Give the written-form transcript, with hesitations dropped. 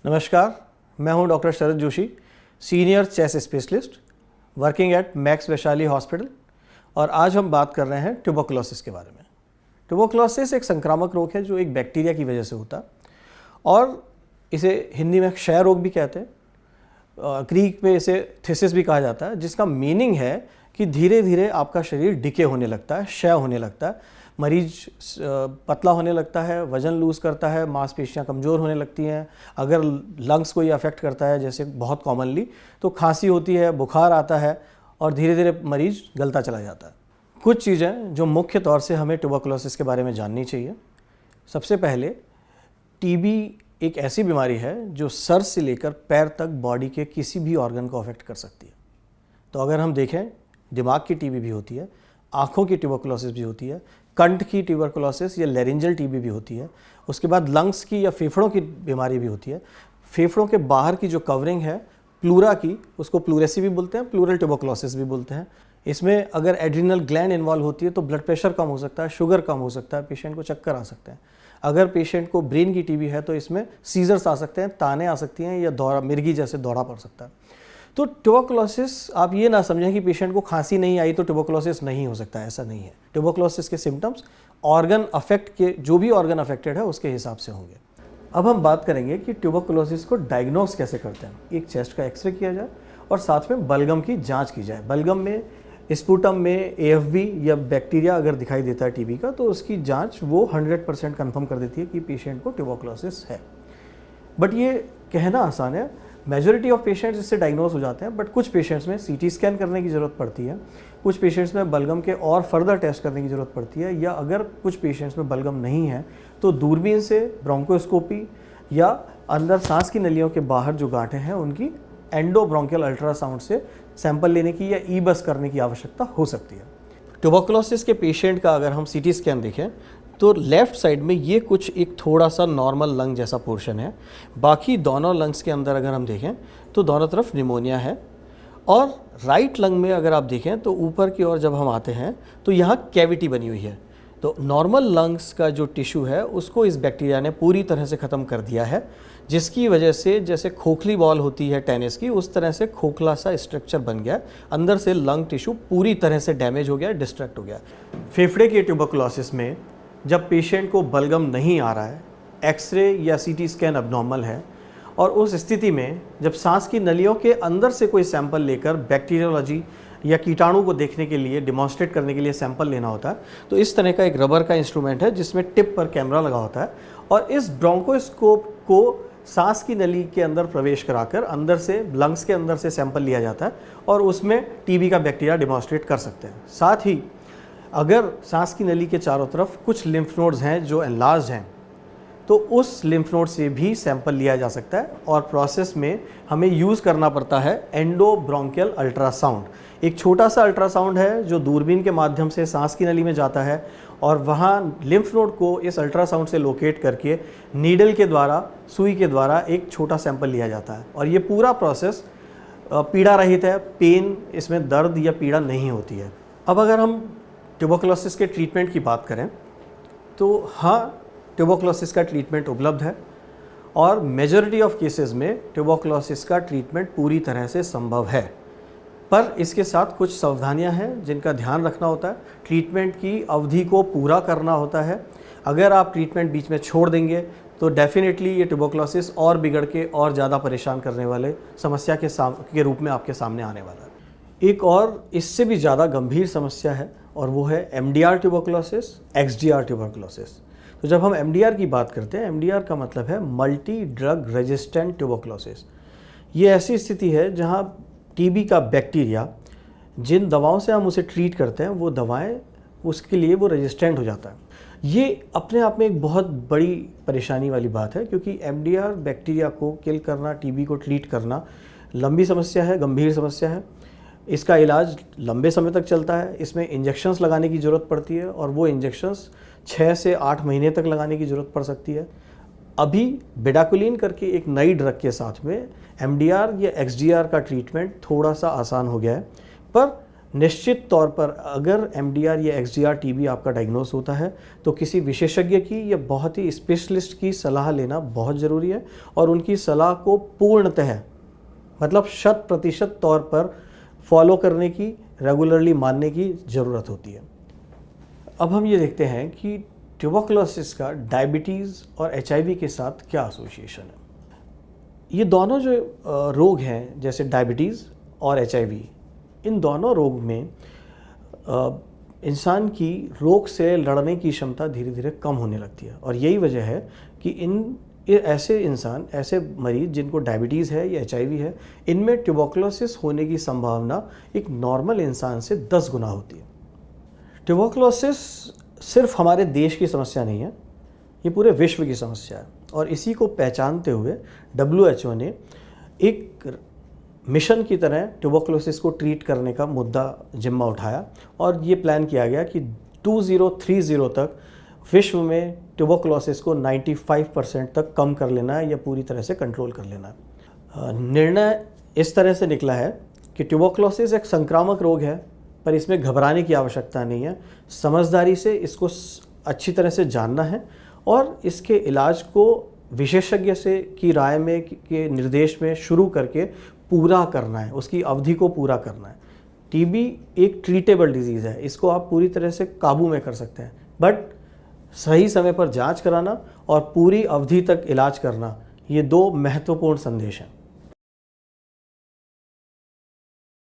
नमस्कार, मैं हूं doctor Sharad Joshi, senior chest specialist working at max Vaishali hospital. और आज हम बात कर रहे हैं ट्यूबरकुलोसिस के बारे में। ट्यूबरकुलोसिस एक संक्रामक रोग है जो एक बैक्टीरिया की वजह से होता है और इसे हिंदी में क्षय रोग भी कहते हैं। ग्रीक में इसे थिसिस भी कहा जाता है, जिसका मीनिंग है कि धीरे धीरे आपका शरीर डिके होने लगता है, क्षय होने लगता है। मरीज पतला होने लगता है, वजन लूज़ करता है, मांसपेशियां कमज़ोर होने लगती हैं। अगर लंग्स को ये अफेक्ट करता है जैसे बहुत कॉमनली, तो खांसी होती है, बुखार आता है और धीरे धीरे मरीज गलता चला जाता है। कुछ चीज़ें जो मुख्य तौर से हमें ट्यूबरकुलोसिस के बारे में जाननी चाहिए। सबसे पहले, टीबी एक ऐसी बीमारी है जो सर से लेकर पैर तक बॉडी के किसी भी ऑर्गन को अफेक्ट कर सकती है। तो अगर हम देखें, दिमाग की टीबी भी होती है, आँखों की ट्यूबरकुलोसिस भी होती है, कंठ की ट्यूबरकुलोसिस या लेरिंजल टीबी भी होती है। उसके बाद लंग्स की या फेफड़ों की बीमारी भी होती है। फेफड़ों के बाहर की जो कवरिंग है प्लूरा की, उसको प्लूरेसी भी बोलते हैं, प्लूरल ट्यूबरकुलोसिस भी बोलते हैं। इसमें अगर एड्रिनल ग्लैंड इन्वॉल्व होती है तो ब्लड प्रेशर कम हो सकता है, शुगर कम हो सकता है, पेशेंट को चक्कर आ सकते हैं। अगर पेशेंट को ब्रेन की टीबी है तो इसमें सीजर्स आ सकते हैं, ताने आ सकती हैं या दौरा, मिर्गी जैसे दौरा पड़ सकता है। तो ट्यूबरकुलोसिस, आप ये ना समझें कि पेशेंट को खांसी नहीं आई तो ट्यूबरकुलोसिस नहीं हो सकता, ऐसा नहीं है। ट्यूबरकुलोसिस के सिम्टम्स ऑर्गन अफेक्ट के, जो भी ऑर्गन अफेक्टेड है उसके हिसाब से होंगे। अब हम बात करेंगे कि ट्यूबरकुलोसिस को डायग्नोस कैसे करते हैं। एक चेस्ट का एक्सरे किया जाए और साथ में बलगम की जांच की जाए। बलगम में, स्पूटम में एएफबी या बैक्टीरिया अगर दिखाई देता है टीबी का, तो उसकी जांच वो 100% कन्फर्म कर देती है कि पेशेंट को ट्यूबरकुलोसिस है। बट ये कहना आसान है, मेजॉरिटी ऑफ पेशेंट्स इससे डायग्नोज हो जाते हैं, बट कुछ पेशेंट्स में सीटी स्कैन करने की ज़रूरत पड़ती है, कुछ पेशेंट्स में बलगम के और फर्दर टेस्ट करने की ज़रूरत पड़ती है, या अगर कुछ पेशेंट्स में बलगम नहीं है तो दूरबीन से ब्रोंकोस्कोपी या अंदर सांस की नलियों के बाहर जो गांठें हैं उनकी एंडोब्रोंकियल अल्ट्रासाउंड से सैंपल लेने की या ई-बस करने की आवश्यकता हो सकती है। ट्यूबरकुलोसिस के पेशेंट का अगर हम सीटी स्कैन देखें तो लेफ़्ट साइड में ये कुछ एक थोड़ा सा नॉर्मल लंग जैसा पोर्शन है। बाकी दोनों लंग्स के अंदर अगर हम देखें तो दोनों तरफ निमोनिया है। और राइट लंग में अगर आप देखें तो ऊपर की ओर जब हम आते हैं तो यहाँ कैविटी बनी हुई है। तो नॉर्मल लंग्स का जो टिश्यू है उसको इस बैक्टीरिया ने पूरी तरह से ख़त्म कर दिया है, जिसकी वजह से जैसे खोखली बॉल होती है टेनिस की, उस तरह से खोखला सा स्ट्रक्चर बन गया। अंदर से लंग टिश्यू पूरी तरह से डैमेज हो गया, डिस्ट्रैक्ट हो गया। फेफड़े के ट्यूबरकुलोसिस में जब पेशेंट को बलगम नहीं आ रहा है, एक्सरे या सीटी स्कैन अबनॉर्मल है, और उस स्थिति में जब सांस की नलियों के अंदर से कोई सैंपल लेकर बैक्टीरियोलॉजी या कीटाणु को देखने के लिए, डिमॉन्स्ट्रेट करने के लिए सैंपल लेना होता है, तो इस तरह का एक रबर का इंस्ट्रूमेंट है जिसमें टिप पर कैमरा लगा होता है, और इस ब्रोंकोस्कोप को सांस की नली के अंदर प्रवेश कराकर अंदर से, लंग्स के अंदर से सैंपल लिया जाता है और उसमें टीबी का बैक्टीरिया डिमॉन्स्ट्रेट कर सकते हैं। साथ ही अगर सांस की नली के चारों तरफ कुछ लिम्फ नोड्स हैं जो एनलार्ज हैं, तो उस लिम्फ नोड से भी सैंपल लिया जा सकता है। और प्रोसेस में हमें यूज़ करना पड़ता है एंडोब्रोंकियल अल्ट्रासाउंड। एक छोटा सा अल्ट्रासाउंड है जो दूरबीन के माध्यम से सांस की नली में जाता है और वहाँ लिम्फ नोड को इस अल्ट्रासाउंड से लोकेट करके नीडल के द्वारा, सुई के द्वारा एक छोटा सैंपल लिया जाता है। और ये पूरा प्रोसेस पीड़ा रहित है, पेन, इसमें दर्द या पीड़ा नहीं होती है। अब अगर हम ट्यूबरकुलोसिस के ट्रीटमेंट की बात करें तो हाँ, ट्यूबरकुलोसिस का ट्रीटमेंट उपलब्ध है और मेजॉरिटी ऑफ केसेस में ट्यूबरकुलोसिस का ट्रीटमेंट पूरी तरह से संभव है। पर इसके साथ कुछ सावधानियां हैं जिनका ध्यान रखना होता है। ट्रीटमेंट की अवधि को पूरा करना होता है। अगर आप ट्रीटमेंट बीच में छोड़ देंगे तो डेफिनेटली ये ट्यूबरकुलोसिस और बिगड़ के और ज़्यादा परेशान करने वाले समस्या के रूप में आपके सामने आने वाला है। एक और इससे भी ज़्यादा गंभीर समस्या है और वो है एमडीआर ट्यूबरकुलोसिस, एक्सडीआर ट्यूबरकुलोसिस। तो जब हम एमडीआर की बात करते हैं, एमडीआर का मतलब है मल्टी ड्रग रेजिस्टेंट ट्यूबरकुलोसिस। ये ऐसी स्थिति है जहाँ टीबी का बैक्टीरिया, जिन दवाओं से हम उसे ट्रीट करते हैं, वो दवाएं उसके लिए वो रेजिस्टेंट हो जाता है। ये अपने आप में एक बहुत बड़ी परेशानी वाली बात है, क्योंकि एमडीआर बैक्टीरिया को किल करना, टीबी को ट्रीट करना लंबी समस्या है, गंभीर समस्या है। इसका इलाज लंबे समय तक चलता है। इसमें इंजेक्शंस लगाने की ज़रूरत पड़ती है और वो इंजेक्शंस 6 से 8 महीने तक लगाने की ज़रूरत पड़ सकती है। अभी बेडाकुलिन करके एक नई ड्रग के साथ में एमडीआर या एक्सडीआर का ट्रीटमेंट थोड़ा सा आसान हो गया है, पर निश्चित तौर पर अगर एमडीआर या एक्सडीआर टीबी आपका डायग्नोस होता है तो किसी विशेषज्ञ की या बहुत ही स्पेशलिस्ट की सलाह लेना बहुत ज़रूरी है और उनकी सलाह को पूर्णतः मतलब 100% तौर पर फॉलो करने की, रेगुलरली मानने की ज़रूरत होती है। अब हम ये देखते हैं कि ट्यूबरकुलोसिस का डायबिटीज़ और एचआईवी के साथ क्या एसोसिएशन है। ये दोनों जो रोग हैं जैसे डायबिटीज़ और एचआईवी, इन दोनों रोग में इंसान की रोग से लड़ने की क्षमता धीरे धीरे कम होने लगती है और यही वजह है कि ऐसे मरीज जिनको डायबिटीज़ है या एचआईवी है, इनमें ट्यूबरकुलोसिस होने की संभावना एक नॉर्मल इंसान से 10 गुना होती है। ट्यूबरकुलोसिस सिर्फ हमारे देश की समस्या नहीं है, ये पूरे विश्व की समस्या है और इसी को पहचानते हुए WHO ने एक मिशन की तरह ट्यूबरकुलोसिस को ट्रीट करने का मुद्दा जिम्मा उठाया और ये प्लान किया गया कि 2030 तक विश्व में ट्यूबरकुलोसिस को 95% तक कम कर लेना है या पूरी तरह से कंट्रोल कर लेना है। निर्णय इस तरह से निकला है कि ट्यूबरकुलोसिस एक संक्रामक रोग है, पर इसमें घबराने की आवश्यकता नहीं है। समझदारी से इसको अच्छी तरह से जानना है और इसके इलाज को विशेषज्ञ से की राय में के निर्देश में शुरू करके पूरा करना है, उसकी अवधि को पूरा करना है। टीबी एक ट्रीटेबल डिजीज़ है, इसको आप पूरी तरह से काबू में कर सकते हैं, बट सही समय पर जांच कराना और पूरी अवधि तक इलाज करना, ये 2 महत्वपूर्ण संदेश हैं।